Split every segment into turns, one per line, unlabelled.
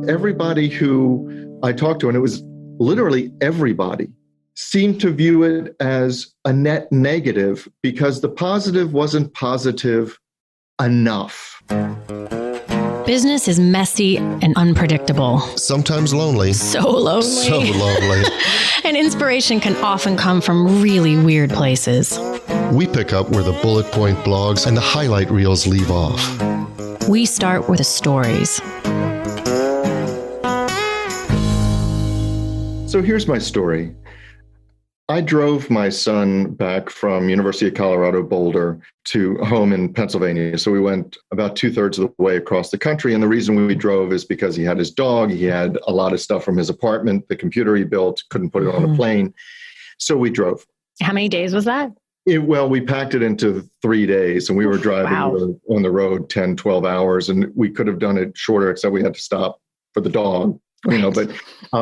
everybody who I talked to, and it was literally everybody, seemed to view it as a net negative because the positive wasn't positive enough.
Business is messy and unpredictable.
Sometimes lonely.
So lonely.
So lonely.
And inspiration can often come from really weird places.
We pick up where the bullet point blogs and the highlight reels leave off.
We start with the stories.
So here's my story. I drove my son back from University of Colorado Boulder to home in Pennsylvania. So we went about 2/3 of the way across the country. And the reason we drove is because he had his dog. He had a lot of stuff from his apartment, the computer he built, couldn't put it on a plane. So we drove.
How many days was that?
Well, we packed it into 3 days, and we were driving on the road 10, 12 hours, and we could have done it shorter, except we had to stop for the dog, but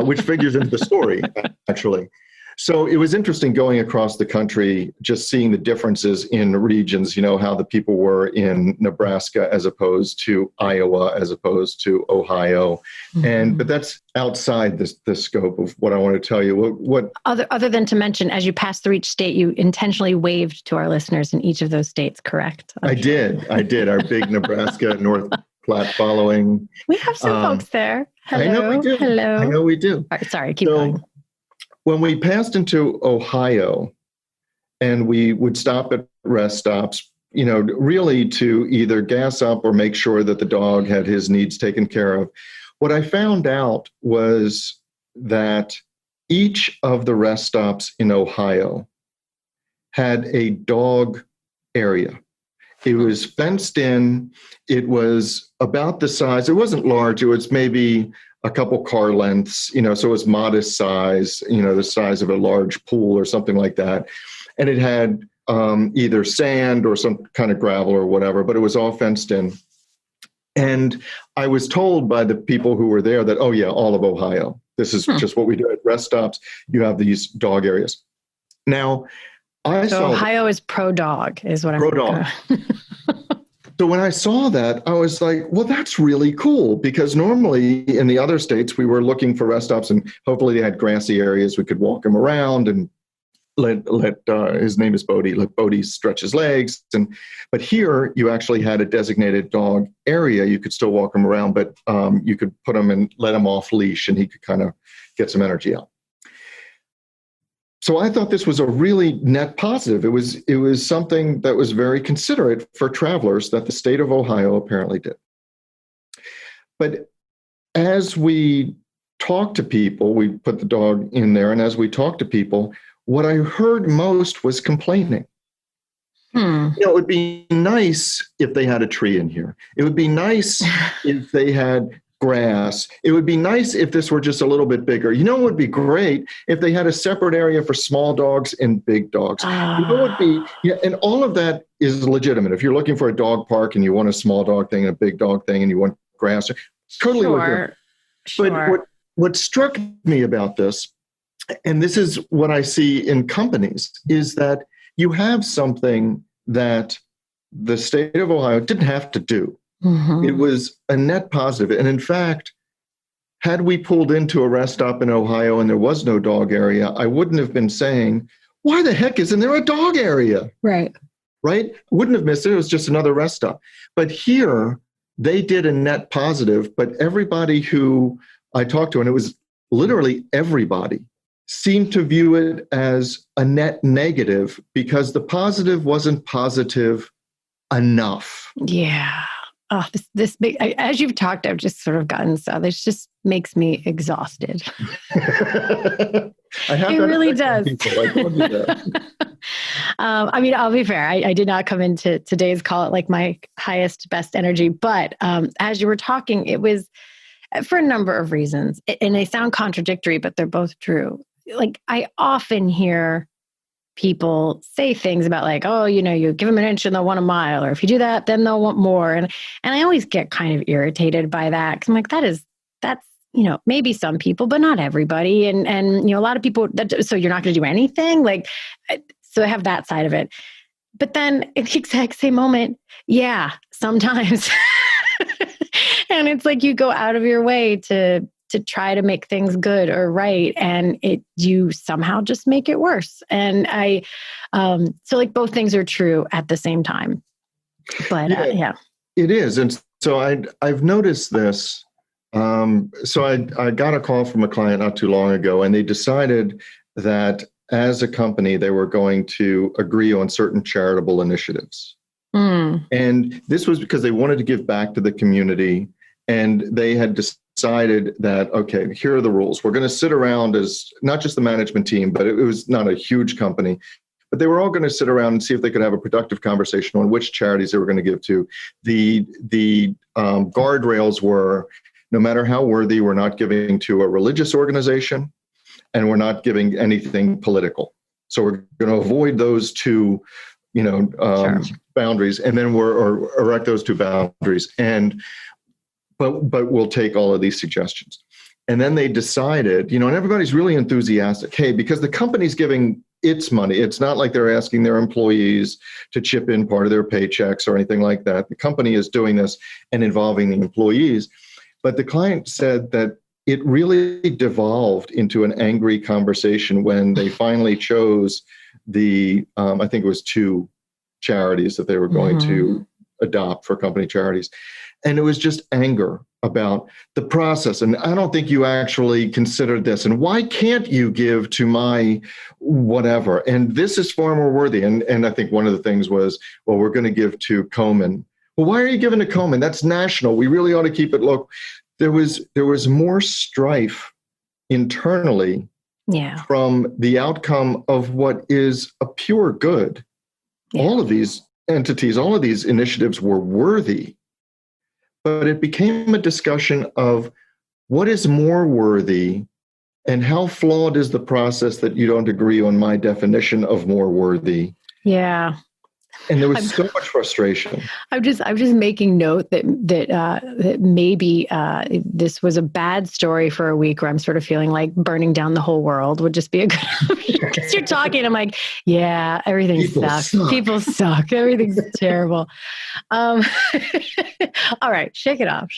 which figures into the story, actually. So it was interesting going across the country, just seeing the differences in regions, how the people were in Nebraska as opposed to Iowa, as opposed to Ohio. Mm-hmm. But that's outside the scope of what I want to tell you. What
other than to mention, as you passed through each state, you intentionally waved to our listeners in each of those states, correct?
I did. Our big Nebraska, North Platte following.
We have some folks there. Hello.
I know we do.
Hello.
I know we do.
All right, sorry, keep going.
When we passed into Ohio and we would stop at rest stops, really to either gas up or make sure that the dog had his needs taken care of, what I found out was that each of the rest stops in Ohio had a dog area. It was fenced in. It was about the size. It wasn't large. It was maybe a couple car lengths, so it was modest size, the size of a large pool or something like that. And it had either sand or some kind of gravel or whatever, but it was all fenced in. And I was told by the people who were there that, oh yeah, all of Ohio, this is just what we do at rest stops. You have these dog areas. Now,
Ohio is pro-dog, is what I'm
pro-dog. So when I saw that, I was like, well, that's really cool, because normally in the other states, we were looking for rest stops and hopefully they had grassy areas. We could walk him around and let his name is Bodie, let Bodie stretch his legs. But here you actually had a designated dog area. You could still walk him around, but you could put him and let him off leash and he could kind of get some energy out. So I thought this was a really net positive. It was something that was very considerate for travelers that the state of Ohio apparently did. But as we talked to people, we put the dog in there, and as we talked to people, what I heard most was complaining. It would be nice if they had a tree in here. It would be nice if they had grass. It would be nice if this were just a little bit bigger. It would be great if they had a separate area for small dogs and big dogs. It would be, and all of that is legitimate. If you're looking for a dog park and you want a small dog thing and a big dog thing and you want grass, totally legitimate. But what struck me about this, and this is what I see in companies, is that you have something that the state of Ohio didn't have to do. Mm-hmm. It was a net positive. And in fact, had we pulled into a rest stop in Ohio and there was no dog area, I wouldn't have been saying, why the heck isn't there a dog area?
Right.
Wouldn't have missed it. It was just another rest stop. But here, they did a net positive. But everybody who I talked to, and it was literally everybody, seemed to view it as a net negative because the positive wasn't positive enough.
Yeah. Oh, this big, as you've talked, I've just sort of gotten so this just makes me exhausted. It really does. I'll be fair. I did not come into today's call at like my highest, best energy, but as you were talking, it was for a number of reasons, and they sound contradictory, but they're both true. Like I often hear people say things about like, oh, you give them an inch and they'll want a mile, or if you do that, then they'll want more. And I always get kind of irritated by that. Cause I'm like, that's, maybe some people, but not everybody. And a lot of people so you're not going to do anything so I have that side of it. But then at the exact same moment, yeah, sometimes. And And it's like you go out of your way to try to make things good or right, and you somehow just make it worse. And so like both things are true at the same time. But yeah.
It is. And so I've noticed this. So I got a call from a client not too long ago, and they decided that as a company, they were going to agree on certain charitable initiatives. And this was because they wanted to give back to the community. And they had decided that, okay, here are the rules. We're going to sit around as not just the management team, but it was not a huge company. But they were all going to sit around and see if they could have a productive conversation on which charities they were going to give to. The guardrails were, no matter how worthy, we're not giving to a religious organization, and we're not giving anything political. So we're going to avoid those two,
Sure.
boundaries, and then or erect those two boundaries. But we'll take all of these suggestions. And then they decided, and everybody's really enthusiastic. Hey, because the company's giving its money. It's not like they're asking their employees to chip in part of their paychecks or anything like that. The company is doing this and involving the employees. But the client said that it really devolved into an angry conversation when they finally chose I think it was 2 charities that they were going to adopt for company charities. And it was just anger about the process. And I don't think you actually considered this. And why can't you give to my whatever? And this is far more worthy. And I think one of the things was, well, we're going to give to Komen. Well, why are you giving to Komen? That's national. We really ought to keep it local. There was more strife internally from the outcome of what is a pure good. Yeah. All of these entities, all of these initiatives were worthy. But it became a discussion of what is more worthy and how flawed is the process that you don't agree on my definition of more worthy.
Yeah.
And there was so much frustration.
I'm just making note that maybe this was a bad story for a week where I'm sort of feeling like burning down the whole world would just be a good, because you're talking, I'm like, yeah, everything sucks. People suck. Everything's terrible. All right, shake it off.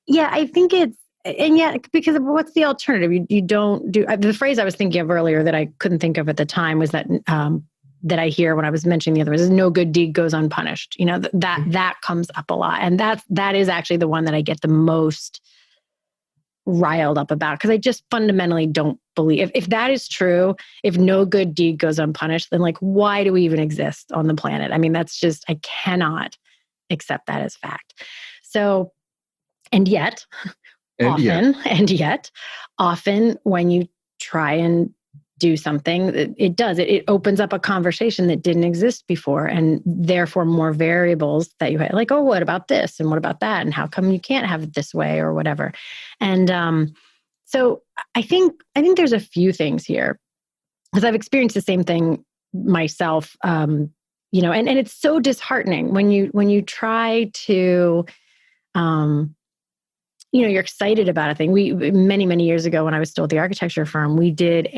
Yeah, I think and yet, because what's the alternative? You don't do, the phrase I was thinking of earlier that I couldn't think of at the time was that I hear when I was mentioning the other ones is no good deed goes unpunished. That comes up a lot. And that is actually the one that I get the most riled up about, because I just fundamentally don't believe, if that is true, if no good deed goes unpunished, then like, why do we even exist on the planet? I mean, that's just, I cannot accept that as fact. So, and yet often when you try and do something, it opens up a conversation that didn't exist before, and therefore more variables that you had, like, oh, what about this? And what about that? And how come you can't have it this way or whatever? And so I think there's a few things here, because I've experienced the same thing myself, and it's so disheartening when you try to, you're excited about a thing. Many years ago, when I was still at the architecture firm, we did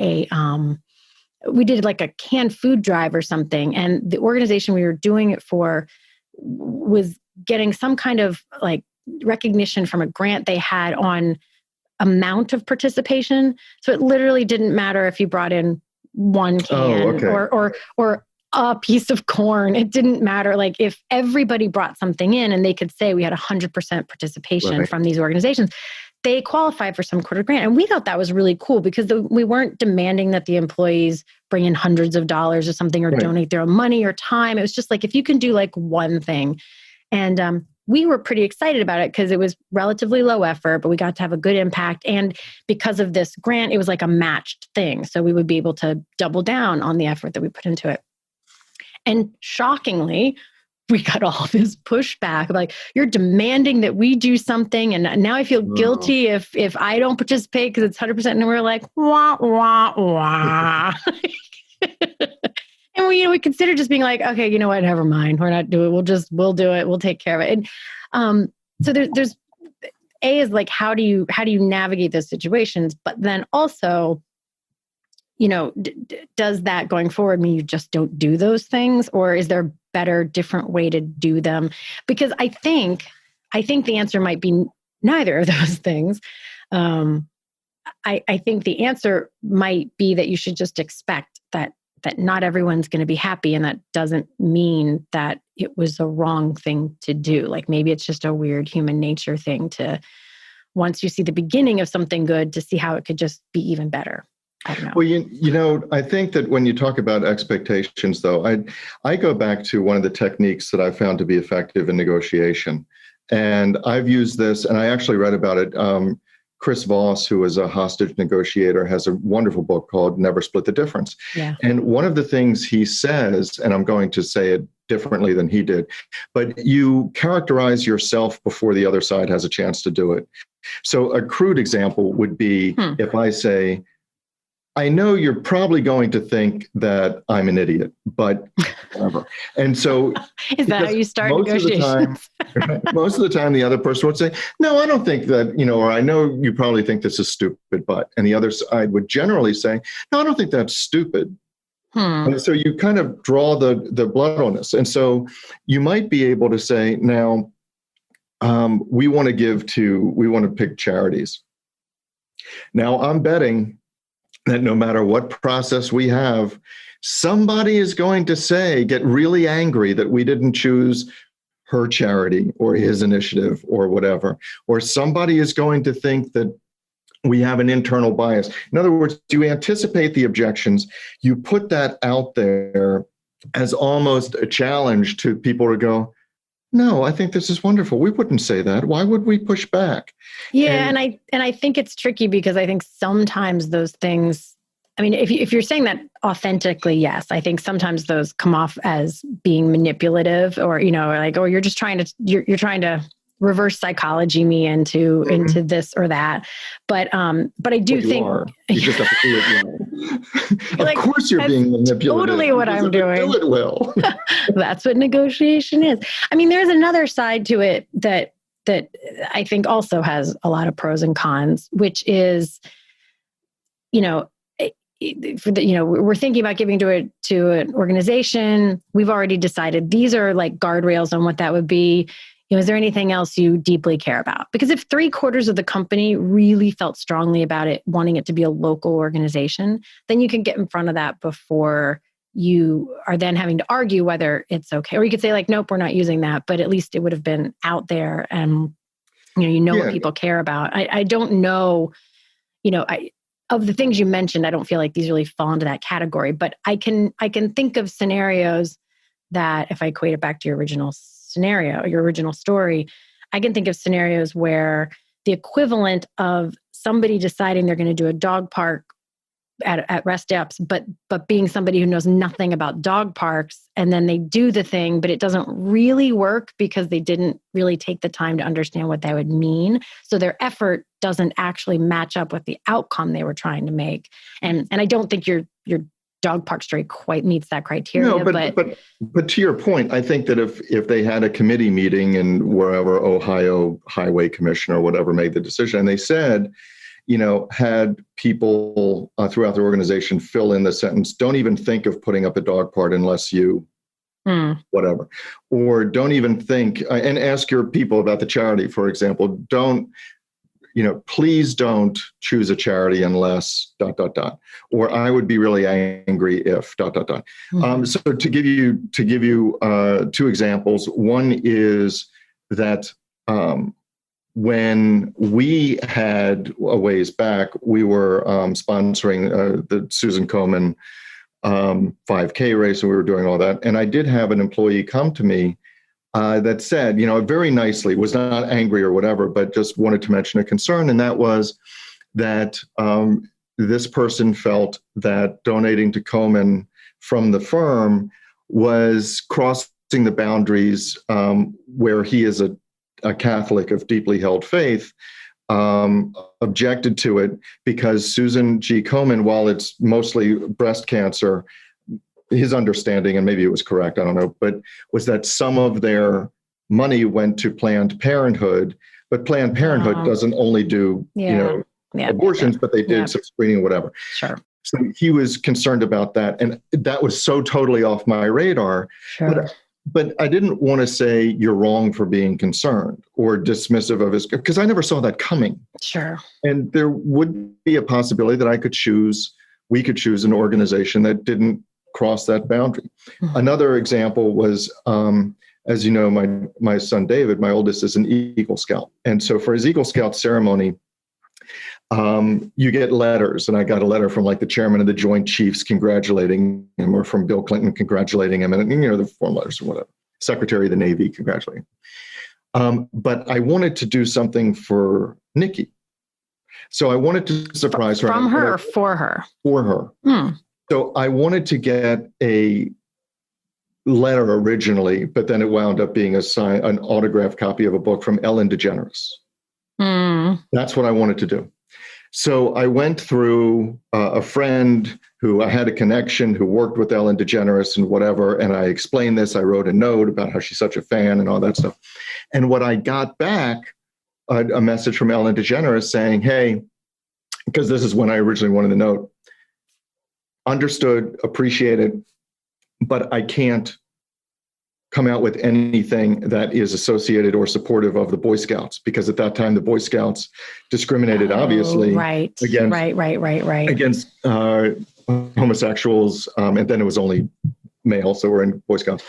like a canned food drive or something. And the organization we were doing it for was getting some kind of like recognition from a grant they had on amount of participation. So it literally didn't matter if you brought in one can or a piece of corn. It didn't matter. Like, if everybody brought something in and they could say we had 100% participation from these organizations, they qualified for some sort of grant. And we thought that was really cool, because we weren't demanding that the employees bring in hundreds of dollars or something, or donate their own money or time. It was just like, if you can do like one thing. And we were pretty excited about it because it was relatively low effort, but we got to have a good impact. And because of this grant, it was like a matched thing. So we would be able to double down on the effort that we put into it. And shockingly, we got all this pushback, like, you're demanding that we do something, and now I feel guilty if I don't participate because it's 100%. And we're like, wah, wah, wah. And we consider just being like, okay, you know what, never mind. We're not doing it. We'll do it. We'll take care of it. And so there's A is like, how do you navigate those situations? But then also, does that going forward mean you just don't do those things? Or is there a better, different way to do them? Because I think I think the answer might be neither of those things. I think the answer might be that you should just expect that not everyone's going to be happy, and that doesn't mean that it was the wrong thing to do. Like maybe it's just a weird human nature thing to, once you see the beginning of something good, to see how it could just be even better. I don't know.
Well, I think that when you talk about expectations, though, I go back to one of the techniques that I found to be effective in negotiation. And I've used this, and I actually read about it. Chris Voss, who is a hostage negotiator, has a wonderful book called Never Split the Difference.
Yeah.
And one of the things he says, and I'm going to say it differently than he did, but you characterize yourself before the other side has a chance to do it. So a crude example would be if I say, I know you're probably going to think that I'm an idiot, but whatever. And so
is that how you start negotiations?
Most of the time, the other person would say, no, I don't think that, or I know you probably think this is stupid, but, and the other side would generally say, no, I don't think that's stupid. And so you kind of draw the blood on this. And so you might be able to say, now, we want to pick charities. Now I'm betting that no matter what process we have, somebody is going to get really angry that we didn't choose her charity or his initiative or whatever. Or somebody is going to think that we have an internal bias. In other words, you anticipate the objections, you put that out there as almost a challenge to people to go, no, I think this is wonderful. We wouldn't say that. Why would we push back?
Yeah, and I think it's tricky because I think sometimes those things, I mean, if you're saying that authentically, yes, I think sometimes those come off as being manipulative, or like, oh, you're trying to reverse psychology me into this or that. But I do think
you just have to do it well. Of course you're being manipulative.
Totally what I'm doing.
Do it well.
That's what negotiation is. I mean, there's another side to it that I think also has a lot of pros and cons, which is, we're thinking about giving to an organization. We've already decided these are like guardrails on what that would be. Is there anything else you deeply care about? Because if 3/4 of the company really felt strongly about it, wanting it to be a local organization, then you can get in front of that before you are then having to argue whether it's okay. Or you could say like, nope, we're not using that, but at least it would have been out there and, what people care about. I don't know, of the things you mentioned, I don't feel like these really fall into that category, but I can think of scenarios that, if I equate it back to your original scenario, your original story, I can think of scenarios where the equivalent of somebody deciding they're going to do a dog park at rest stops, but being somebody who knows nothing about dog parks, and then they do the thing, but it doesn't really work because they didn't really take the time to understand what that would mean. So their effort doesn't actually match up with the outcome they were trying to make. And I don't think your dog park story quite meets that criteria.
No, but to your point, I think that if they had a committee meeting and wherever Ohio Highway Commission or whatever made the decision, and they said, had people throughout the organization fill in the sentence, don't even think of putting up a dog park unless you whatever, or don't even think, and ask your people about the charity, for example, please don't choose a charity unless ... Or I would be really angry if ... So to give you 2 examples, one is that when we had a ways back, we were sponsoring the Susan Komen 5K race, and we were doing all that. And I did have an employee come to me that said, very nicely, was not angry or whatever, but just wanted to mention a concern. And that was that this person felt that donating to Komen from the firm was crossing the boundaries where he is a Catholic of deeply held faith, objected to it because Susan G. Komen, while it's mostly breast cancer, his understanding, and maybe it was correct, I don't know, but was that some of their money went to Planned Parenthood, but Planned Parenthood doesn't only do, abortions, but they did some screening, whatever.
Sure.
So he was concerned about that. And that was so totally off my radar.
Sure.
But I didn't want to say you're wrong for being concerned or dismissive of his, because I never saw that coming.
Sure.
And there would be a possibility that we could choose an organization that didn't cross that boundary.
Mm-hmm.
Another example was, as you know, my son David, my oldest, is an Eagle Scout. And so for his Eagle Scout ceremony, you get letters. And I got a letter from like the chairman of the Joint Chiefs congratulating him, or from Bill Clinton congratulating him, and the form letters or whatever, Secretary of the Navy congratulating him. But I wanted to do something for Nikki. So I wanted to surprise her.
From her or for her?
For her. So I wanted to get a letter originally, but then it wound up being an autographed copy of a book from Ellen DeGeneres. That's what I wanted to do. So I went through a friend who I had a connection who worked with Ellen DeGeneres and whatever, and I explained this. I wrote a note about how she's such a fan and all that stuff. And what I got back, a message from Ellen DeGeneres saying, hey, because this is when I originally wanted the note, understood, appreciated, but I can't come out with anything that is associated or supportive of the Boy Scouts, because at that time the Boy Scouts discriminated obviously against homosexuals, and then it was only male, so we're in Boy Scouts.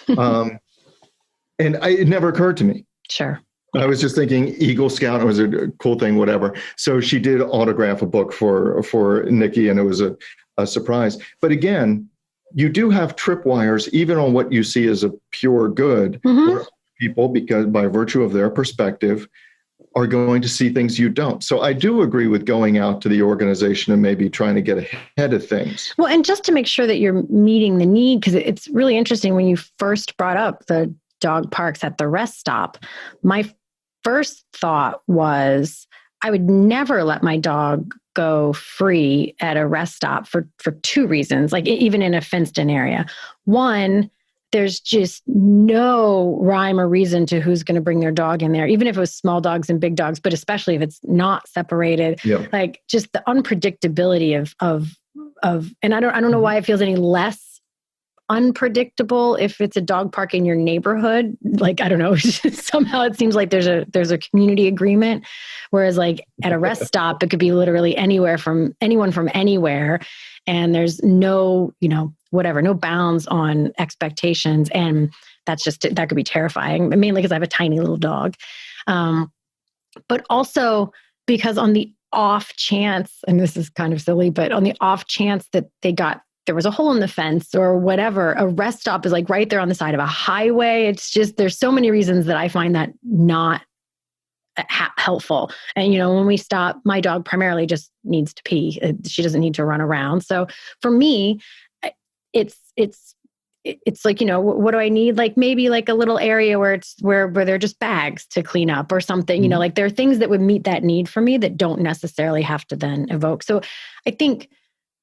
And it never occurred to me.
Sure.
I was just thinking Eagle Scout, it was a cool thing, whatever. So she did autograph a book for Nikki, and it was a surprise. But again, you do have tripwires, even on what you see as a pure good, where people, because by virtue of their perspective, are going to see things you don't. So I do agree with going out to the organization and maybe trying to get ahead of things.
Well, and just to make sure that you're meeting the need, because it's really interesting when you first brought up the dog parks at the rest stop, my first thought was I would never let my dog go free at a rest stop for two reasons, like even in a fenced-in area. One, there's just no rhyme or reason to who's going to bring their dog in there, even if it was small dogs and big dogs, but especially if it's not separated. Yeah. Like just the unpredictability of, and I don't know why it feels any less unpredictable if it's a dog park in your neighborhood. Like, I don't know, somehow it seems like there's a community agreement, whereas like at a rest stop, it could be literally anyone from anywhere. And there's no, no bounds on expectations. And that could be terrifying, mainly because I have a tiny little dog. But also because on the off chance, and this is kind of silly, but on the off chance that there was a hole in the fence or whatever, a rest stop is like right there on the side of a highway. It's just, there's so many reasons that I find that not helpful. And, when we stop, my dog primarily just needs to pee. She doesn't need to run around. So for me, it's like, what do I need? Like maybe like a little area where there are just bags to clean up or something, like there are things that would meet that need for me that don't necessarily have to then evoke. So I think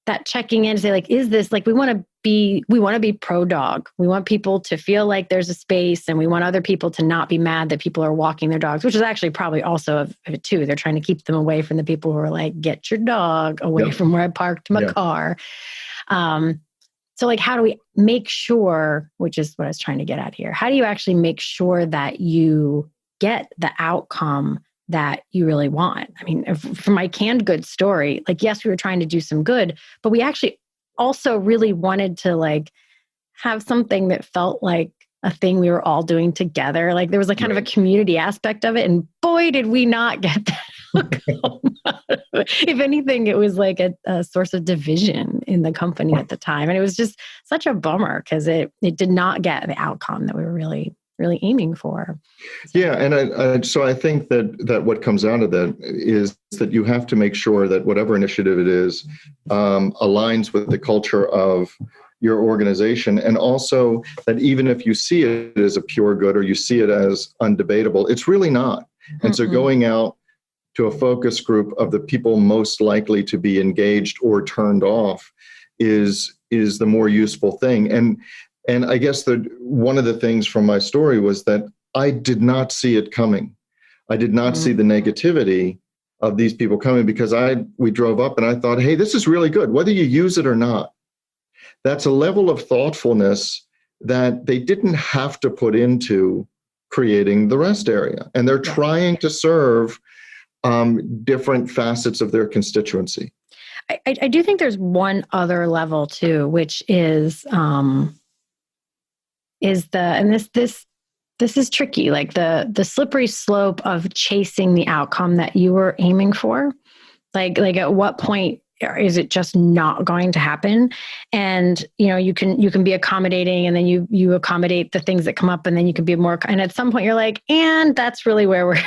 that checking in to say like, is this like, we want to be pro dog. We want people to feel like there's a space, and we want other people to not be mad that people are walking their dogs, which is actually probably also of it too. They're trying to keep them away from the people who are like, get your dog away from where I parked my car. So like, how do we make sure, which is what I was trying to get at here. How do you actually make sure that you get the outcome that you really want? I mean, for my canned goods story, like, yes, we were trying to do some good, but we actually also really wanted to like have something that felt like a thing we were all doing together. Like there was like kind of a community aspect of it. And boy, did we not get that. If anything, it was like a source of division in the company at the time. And it was just such a bummer because it did not get the outcome that we were really aiming for.
Yeah. And so I think that what comes out of that is that you have to make sure that whatever initiative it is aligns with the culture of your organization. And also that even if you see it as a pure good or you see it as undebatable, it's really not. And so going out to a focus group of the people most likely to be engaged or turned off is the more useful thing. And I guess that one of the things from my story was that I did not see it coming. I did not see the negativity of these people coming because we drove up and I thought, hey, this is really good, whether you use it or not. That's a level of thoughtfulness that they didn't have to put into creating the rest area. And they're trying to serve different facets of their constituency.
I do think there's one other level too, which is this is tricky, like the slippery slope of chasing the outcome that you were aiming for. Like at what point is it just not going to happen? And you can be accommodating, and then you accommodate the things that come up, and then you can be more. And at some point, you're like, and that's really where we're.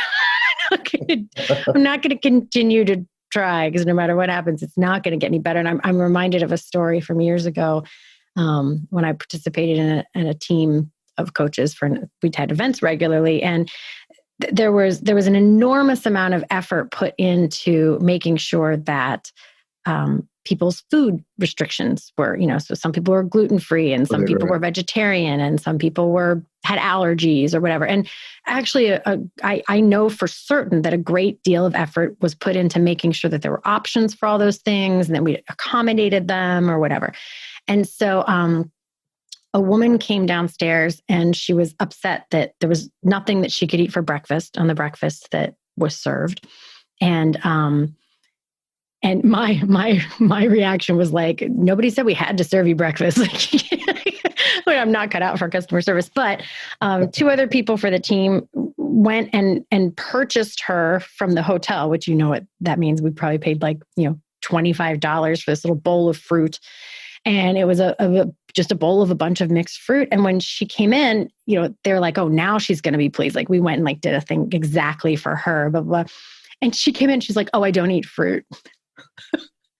I'm not going to continue to try, because no matter what happens, it's not going to get any better. And I'm reminded of a story from years ago when I participated in a team of coaches we'd had events regularly, and there was an enormous amount of effort put into making sure that people's food restrictions were, so some people were gluten-free and some people were vegetarian and some people had allergies or whatever. And actually, I know for certain that a great deal of effort was put into making sure that there were options for all those things and that we accommodated them or whatever. And so a woman came downstairs and she was upset that there was nothing that she could eat for breakfast on the breakfast that was served. And my reaction was like, nobody said we had to serve you breakfast. I'm not cut out for customer service. But two other people for the team went and purchased her from the hotel, which what that means. We probably paid $25 for this little bowl of fruit. And it was just a bowl of a bunch of mixed fruit. And when she came in, they're like, oh, now she's going to be pleased. Like we went and did a thing exactly for her, blah, blah. And she came in, she's like, oh, I don't eat fruit.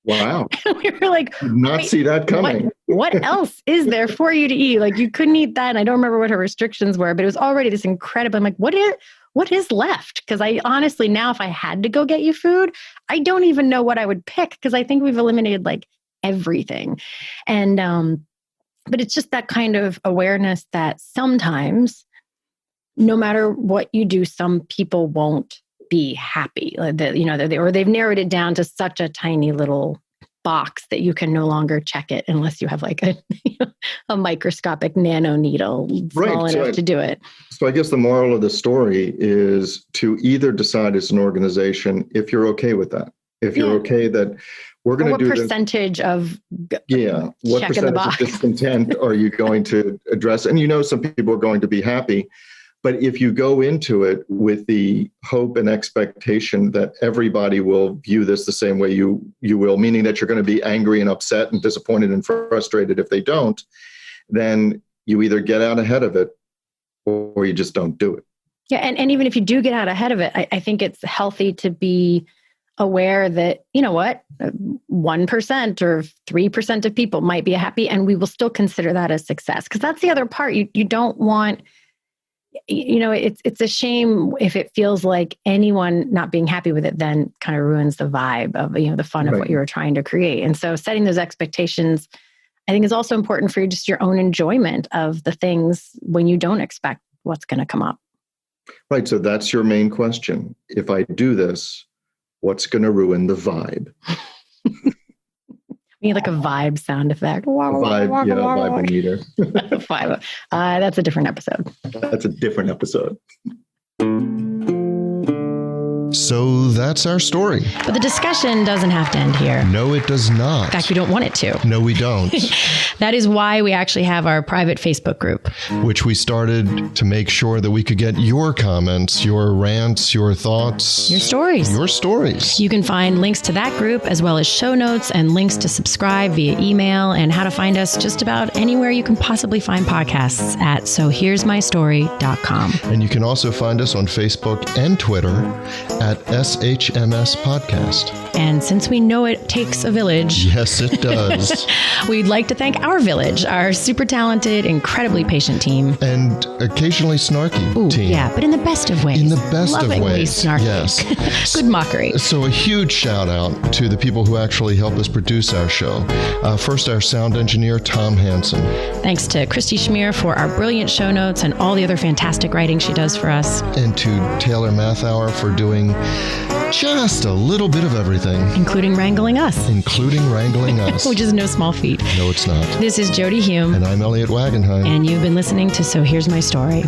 Wow.
We were like,
did not see that coming.
What else is there for you to eat? Like you couldn't eat that. And I don't remember what her restrictions were, but it was already this incredible. I'm like, what is left? Because I honestly, now if I had to go get you food, I don't even know what I would pick, because I think we've eliminated everything. And but it's just that kind of awareness that sometimes no matter what you do, some people won't be happy, or they've narrowed it down to such a tiny little box that you can no longer check it unless you have a microscopic nano needle small enough to do it.
So I guess the moral of the story is to either decide as an organization if you're okay with that. If you're okay that we're going to do
percentage of
what percentage of discontent are you going to address? And some people are going to be happy. But if you go into it with the hope and expectation that everybody will view this the same way you will, meaning that you're going to be angry and upset and disappointed and frustrated if they don't, then you either get out ahead of it or you just don't do it.
Yeah. And even if you do get out ahead of it, I think it's healthy to be aware that, 1% or 3% of people might be happy, and we will still consider that a success. Because that's the other part. You don't want... it's a shame if it feels like anyone not being happy with it then kind of ruins the vibe of, the fun of what you were trying to create. And so setting those expectations, I think, is also important for just your own enjoyment of the things when you don't expect what's going to come up.
Right. So that's your main question. If I do this, what's going to ruin the vibe?
We need a vibe sound effect.
Vibe meter.
Vibe. That's a different episode.
That's a different episode.
So that's our story.
But the discussion doesn't have to end here.
No, it does not.
In fact, we don't want it to.
No, we don't.
That is why we actually have our private Facebook group,
which we started to make sure that we could get your comments, your rants, your thoughts,
your stories. You can find links to that group as well as show notes and links to subscribe via email and how to find us just about anywhere you can possibly find podcasts at sohere'smystory.com.
And you can also find us on Facebook and Twitter at SHMS Podcast.
And since we know it takes a village.
Yes, it does.
We'd like to thank our village, our super talented, incredibly patient team.
And occasionally snarky team.
Yeah, but in the best of ways.
In the best
Lovingly
of ways.
Snarky.
Yes.
Good mockery.
So a huge shout out to the people who actually help us produce our show. First, our sound engineer, Tom Hansen.
Thanks to Christy Schmier for our brilliant show notes and all the other fantastic writing she does for us.
And to Taylor Mathauer for doing just a little bit of everything,
including wrangling us, which is no small feat.
No, it's not.
This is Jody Hume.
And I'm Elliot Wagenheim.
And you've been listening to So Here's My Story.